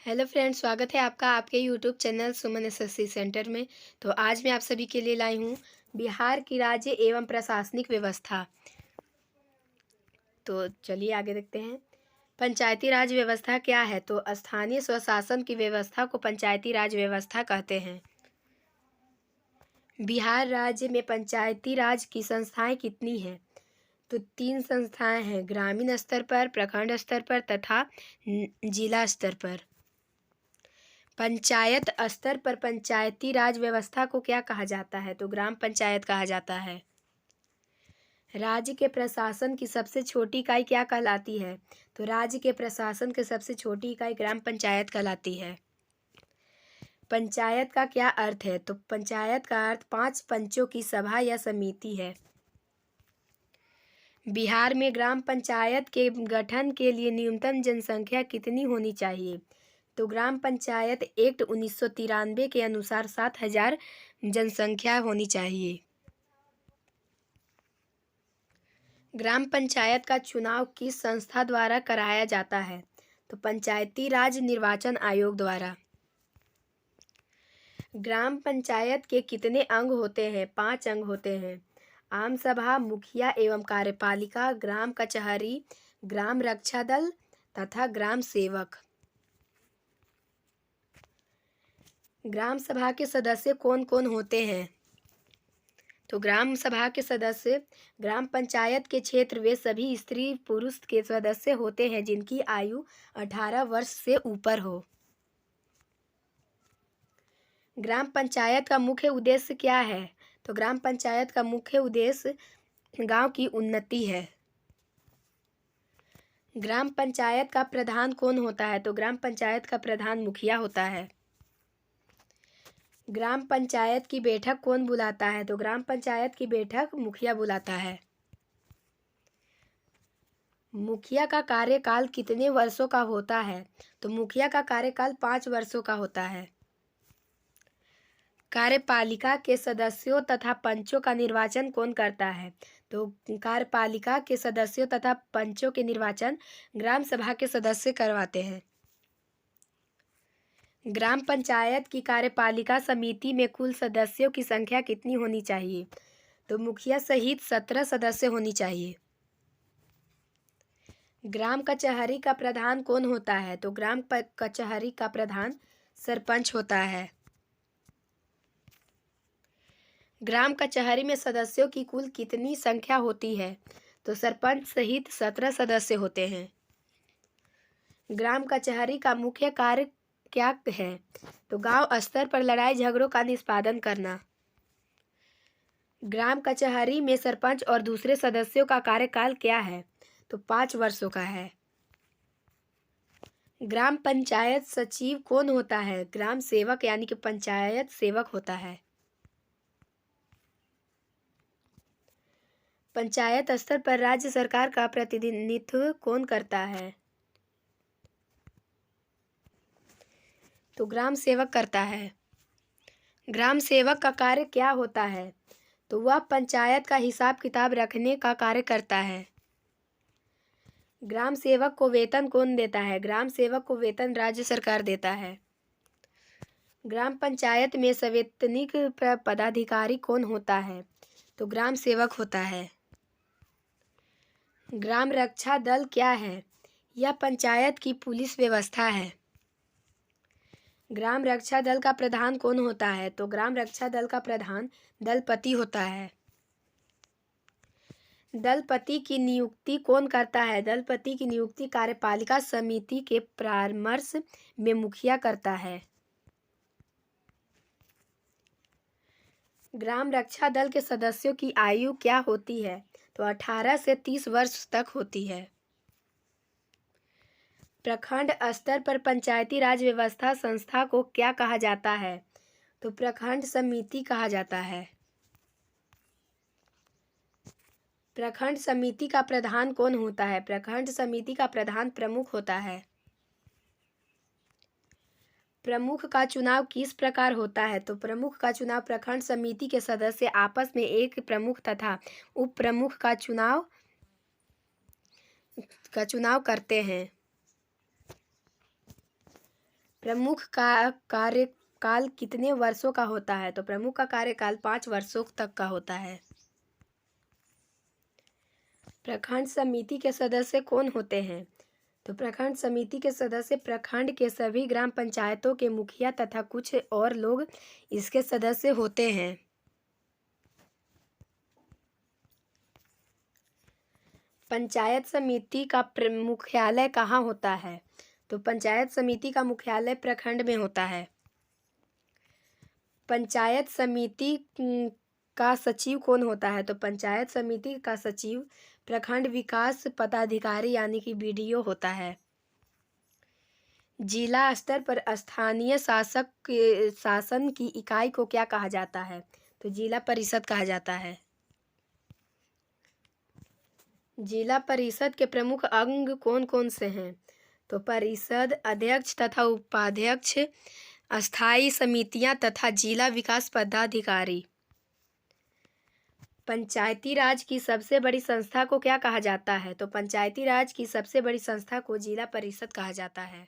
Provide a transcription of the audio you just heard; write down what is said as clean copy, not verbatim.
Hello friends, स्वागत है आपका आपके यूट्यूब चैनल सुमन एसएससी सेंटर में। तो आज मैं आप सभी के लिए लाई हूँ बिहार की राज्य एवं प्रशासनिक व्यवस्था। तो चलिए आगे देखते हैं। पंचायती राज व्यवस्था क्या है? तो स्थानीय स्वशासन की व्यवस्था को पंचायती राज व्यवस्था कहते हैं। बिहार राज्य में पंचायती राज की संस्थाएं कितनी हैं? तो 3 संस्थाएं हैं, ग्रामीण स्तर पर, प्रखंड स्तर पर तथा जिला स्तर पर। पंचायत स्तर पर पंचायती राज व्यवस्था को क्या कहा जाता है? तो ग्राम पंचायत कहा जाता है। राज्य के प्रशासन की सबसे छोटी इकाई क्या कहलाती है? तो राज्य के प्रशासन की सबसे छोटी इकाई ग्राम पंचायत कहलाती है। पंचायत का क्या अर्थ है? तो पंचायत का अर्थ 5 पंचों की सभा या समिति है। बिहार में ग्राम पंचायत के गठन के लिए न्यूनतम जनसंख्या कितनी होनी चाहिए? तो ग्राम पंचायत एक्ट 1993 के अनुसार 7,000 जनसंख्या होनी चाहिए। ग्राम पंचायत का चुनाव किस संस्था द्वारा कराया जाता है? तो पंचायती राज निर्वाचन आयोग द्वारा। ग्राम पंचायत के कितने अंग होते हैं? 5 अंग होते हैं। आम सभा, मुखिया एवं कार्यपालिका, ग्राम कचहरी, ग्राम रक्षा दल तथा ग्राम सेवक। ग्राम सभा के सदस्य कौन कौन होते हैं? तो ग्राम सभा के सदस्य ग्राम पंचायत के क्षेत्र वे सभी स्त्री पुरुष के सदस्य होते हैं जिनकी आयु 18 वर्ष से ऊपर हो। ग्राम पंचायत का मुख्य उद्देश्य क्या है? तो ग्राम पंचायत का मुख्य उद्देश्य गांव की उन्नति है। ग्राम पंचायत का प्रधान कौन होता है? तो ग्राम पंचायत का प्रधान मुखिया होता है। ग्राम पंचायत की बैठक कौन बुलाता है? तो ग्राम पंचायत की बैठक मुखिया बुलाता है। मुखिया का कार्यकाल कितने वर्षों का होता है? तो मुखिया का कार्यकाल 5 वर्षों का होता है। कार्यपालिका के सदस्यों तथा पंचों का निर्वाचन कौन करता है? तो कार्यपालिका के सदस्यों तथा पंचों के निर्वाचन ग्राम सभा के सदस्य करवाते हैं। ग्राम पंचायत की कार्यपालिका समिति में कुल सदस्यों की संख्या कितनी होनी चाहिए? तो मुखिया सहित 17 सदस्य होनी चाहिए। ग्राम कचहरी का प्रधान कौन होता है? तो ग्राम कचहरी का प्रधान सरपंच होता है। ग्राम कचहरी में सदस्यों की कुल कितनी संख्या होती है? तो सरपंच सहित 17 सदस्य होते हैं। ग्राम कचहरी का मुख्य कार्य क्या है? तो गांव स्तर पर लड़ाई झगड़ों का निष्पादन करना। ग्राम कचहरी में सरपंच और दूसरे सदस्यों का कार्यकाल क्या है? तो 5 वर्षों का है। ग्राम पंचायत सचिव कौन होता है? ग्राम सेवक यानी कि पंचायत सेवक होता है। पंचायत स्तर पर राज्य सरकार का प्रतिनिधित्व कौन करता है? तो ग्राम सेवक करता है। ग्राम सेवक का कार्य क्या होता है? तो वह पंचायत का हिसाब किताब रखने का कार्य करता है। ग्राम सेवक को वेतन कौन देता है? ग्राम सेवक को वेतन राज्य सरकार देता है। ग्राम पंचायत में संवैतनिक पदाधिकारी कौन होता है? तो ग्राम सेवक होता है। ग्राम रक्षा दल क्या है? यह पंचायत की पुलिस व्यवस्था है। ग्राम रक्षा दल का प्रधान कौन होता है? तो ग्राम रक्षा दल का प्रधान दलपति होता है। दलपति की नियुक्ति कौन करता है? दलपति की नियुक्ति कार्यपालिका समिति के परामर्श में मुखिया करता है। ग्राम रक्षा दल के सदस्यों की आयु क्या होती है? तो 18 से 30 वर्ष तक होती है। प्रखंड स्तर पर पंचायती राज व्यवस्था संस्था को क्या कहा जाता है? तो प्रखंड समिति कहा जाता है। प्रखंड समिति का प्रधान कौन होता है? प्रखंड समिति का प्रधान प्रमुख होता है। प्रमुख का चुनाव किस प्रकार होता है? तो प्रमुख का चुनाव प्रखंड समिति के सदस्य आपस में एक प्रमुख तथा उप प्रमुख का चुनाव करते हैं। प्रमुख का कार्यकाल कितने वर्षों का होता है? तो प्रमुख का कार्यकाल 5 वर्षों तक का होता है। प्रखंड समिति के सदस्य कौन होते हैं? तो प्रखंड समिति के सदस्य प्रखंड के सभी ग्राम पंचायतों के मुखिया तथा कुछ और लोग इसके सदस्य होते हैं। पंचायत समिति का मुख्यालय कहाँ होता है? तो पंचायत समिति का मुख्यालय प्रखंड में होता है। पंचायत समिति का सचिव कौन होता है? तो पंचायत समिति का सचिव प्रखंड विकास पदाधिकारी यानी कि BDO होता है। जिला स्तर पर स्थानीय शासन की इकाई को क्या कहा जाता है? तो जिला परिषद कहा जाता है। जिला परिषद के प्रमुख अंग कौन कौन से हैं? तो परिषद अध्यक्ष तथा उपाध्यक्ष, अस्थायी समितियां तथा जिला विकास पदाधिकारी। पंचायती राज की सबसे बड़ी संस्था को क्या कहा जाता है? तो पंचायती राज की सबसे बड़ी संस्था को जिला परिषद कहा जाता है।